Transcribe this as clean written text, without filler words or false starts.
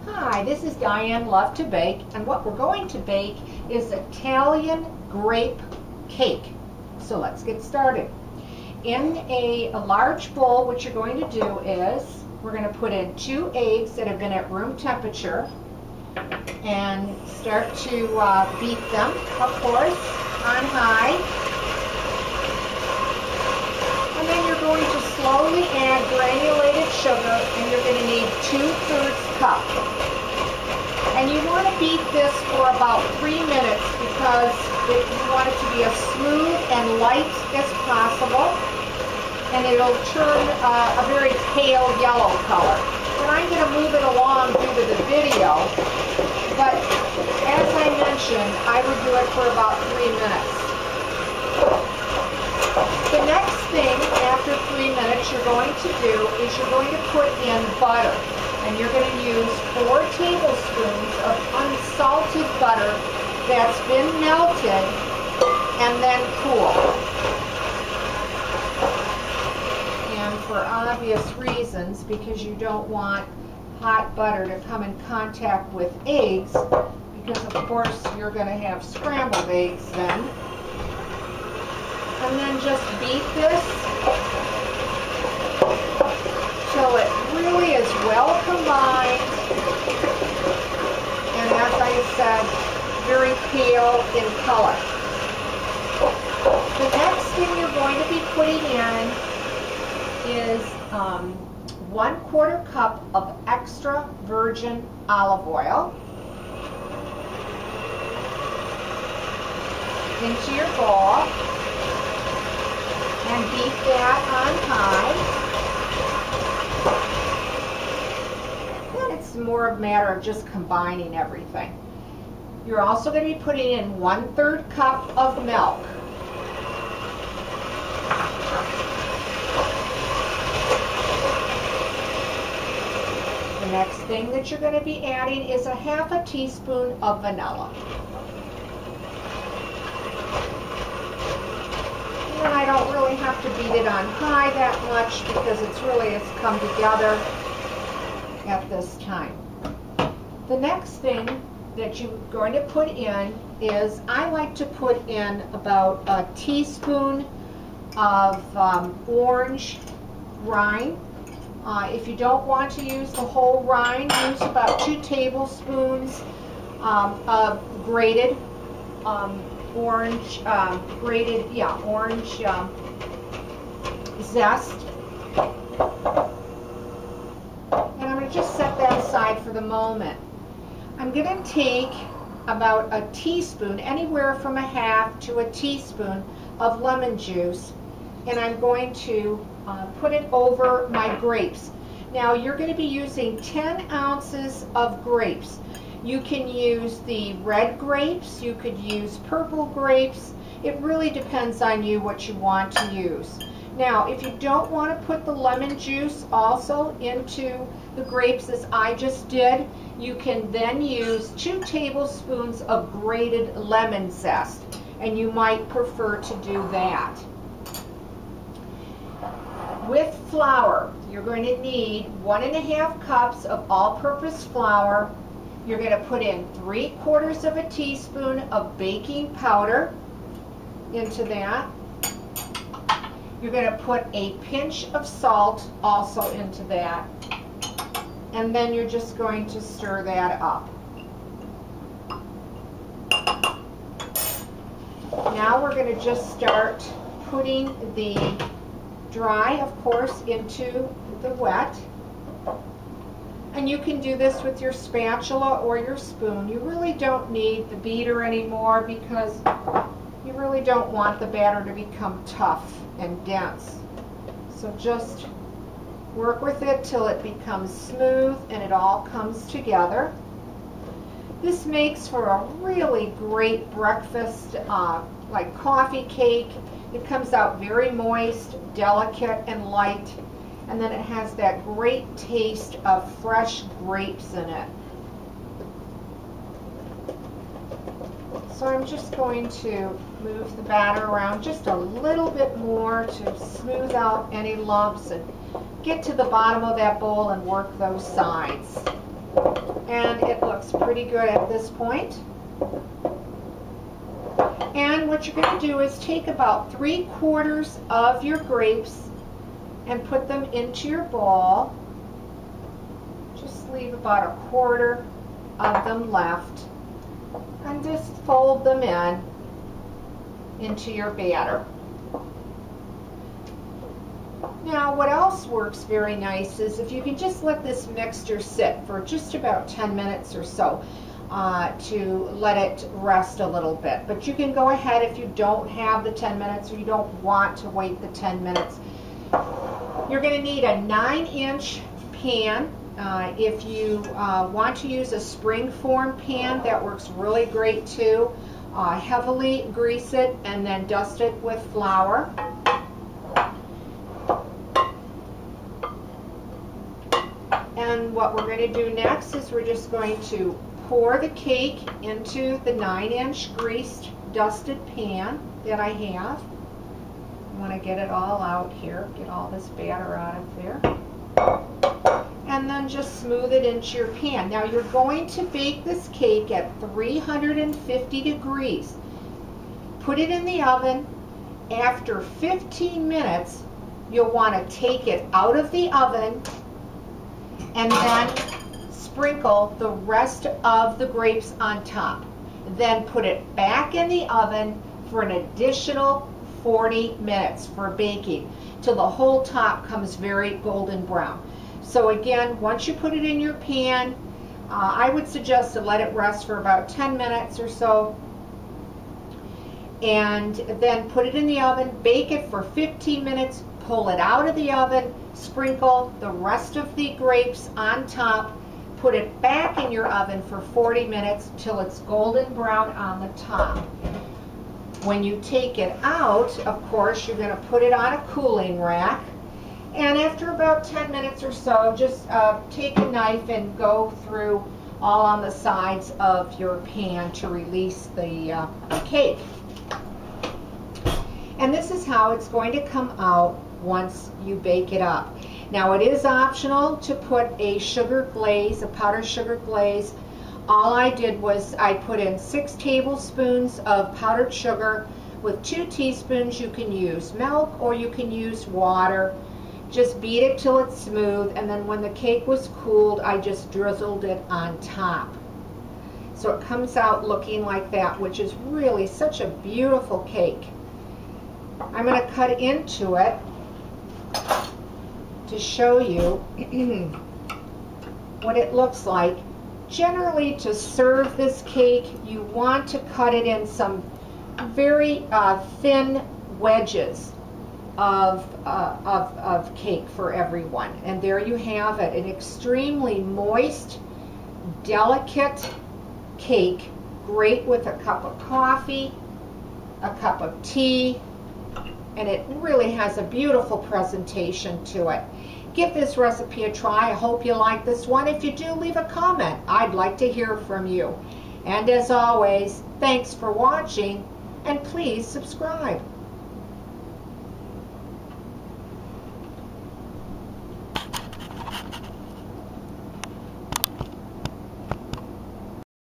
Hi, this is Diane Lovetobake, and what we're going to bake is Italian grape cake. So let's get started. In a large bowl, what you're going to do is we're going to put in 2 eggs that have been at room temperature and start to beat them, of course, on high. And then you're going to slowly add granulated sugar, and you're going to need 2/3 cup. And you want to beat this for about 3 minutes because you want it to be as smooth and light as possible, and it'll turn a very pale yellow color. And I'm going to move it along due to the video, but as I mentioned, I would do it for about 3 minutes. The next thing after 3 minutes you're going to do is you're going to put in butter. And you're going to use 4 tablespoons of unsalted butter that's been melted and then cooled. And for obvious reasons, because you don't want hot butter to come in contact with eggs, because of course you're going to have scrambled eggs then. And then just beat this till it really is well combined, and as I said, very pale in color. The next thing you're going to be putting in is 1/4 cup of extra virgin olive oil into your bowl and beat that on high. It's more a matter of just combining everything. You're also going to be putting in 1/3 cup of milk. The next thing that you're going to be adding is 1/2 teaspoon of vanilla. And I don't really have to beat it on high that much because it's come together at this time. The next thing that you're going to put in is, I like to put in about 1 teaspoon of orange rind. If you don't want to use the whole rind, use about 2 tablespoons of grated orange, orange zest. And I'm going to just set that aside for the moment. I'm going to take about 1 teaspoon, anywhere from 1/2 to 1 teaspoon of lemon juice, and I'm going to put it over my grapes. Now you're going to be using 10 ounces of grapes. You can use the red grapes, you could use purple grapes. It really depends on you what you want to use. Now, if you don't want to put the lemon juice also into the grapes as I just did, you can then use 2 tablespoons of grated lemon zest, and you might prefer to do that. With flour, you're going to need 1.5 cups of all-purpose flour. You're going to put in 3/4 of a teaspoon of baking powder into that. You're going to put a pinch of salt also into that, and then you're just going to stir that up. Now we're going to just start putting the dry, of course, into the wet. And you can do this with your spatula or your spoon. You really don't need the beater anymore because you really don't want the batter to become tough and dense. So just work with it till it becomes smooth and it all comes together. This makes for a really great breakfast, like coffee cake. It comes out very moist, delicate, and light, and then it has that great taste of fresh grapes in it. So I'm just going to move the batter around just a little bit more to smooth out any lumps and get to the bottom of that bowl and work those sides. And it looks pretty good at this point. And what you're going to do is take about 3/4 of your grapes and put them into your bowl. Just leave about 1/4 of them left and just fold them into your batter. Now what else works very nice is if you can just let this mixture sit for just about 10 minutes or so to let it rest a little bit. But you can go ahead if you don't have the 10 minutes or you don't want to wait the 10 minutes. You're going to need a 9-inch pan. If you want to use a spring-form pan, that works really great too. Heavily grease it and then dust it with flour. And what we're going to do next is we're just going to pour the cake into the 9-inch greased, dusted pan that I have. I want to get it all out here, get all this batter out of there. And then just smooth it into your pan. Now you're going to bake this cake at 350 degrees. Put it in the oven. After 15 minutes, you'll want to take it out of the oven and then sprinkle the rest of the grapes on top. Then put it back in the oven for an additional 40 minutes for baking till the whole top comes very golden brown. So again, once you put it in your pan, I would suggest to let it rest for about 10 minutes or so, and then put it in the oven, bake it for 15 minutes, pull it out of the oven, sprinkle the rest of the grapes on top, put it back in your oven for 40 minutes till it's golden brown on the top. When you take it out, of course, you're going to put it on a cooling rack. And after about 10 minutes or so, just take a knife and go through all on the sides of your pan to release the cake. And this is how it's going to come out once you bake it up. Now it is optional to put a sugar glaze, a powdered sugar glaze. All I did was I put in 6 tablespoons of powdered sugar. With 2 teaspoons you can use milk or you can use water. Just beat it till it's smooth, and then when the cake was cooled, I just drizzled it on top. So it comes out looking like that, which is really such a beautiful cake. I'm going to cut into it to show you what it looks like. Generally, to serve this cake, you want to cut it in some very thin wedges of cake for everyone. And there you have it, an extremely moist, delicate cake, great with a cup of coffee, a cup of tea, and it really has a beautiful presentation to it. Give this recipe a try. I hope you like this one. If you do, leave a comment. I'd like to hear from you. And as always, thanks for watching, and please subscribe.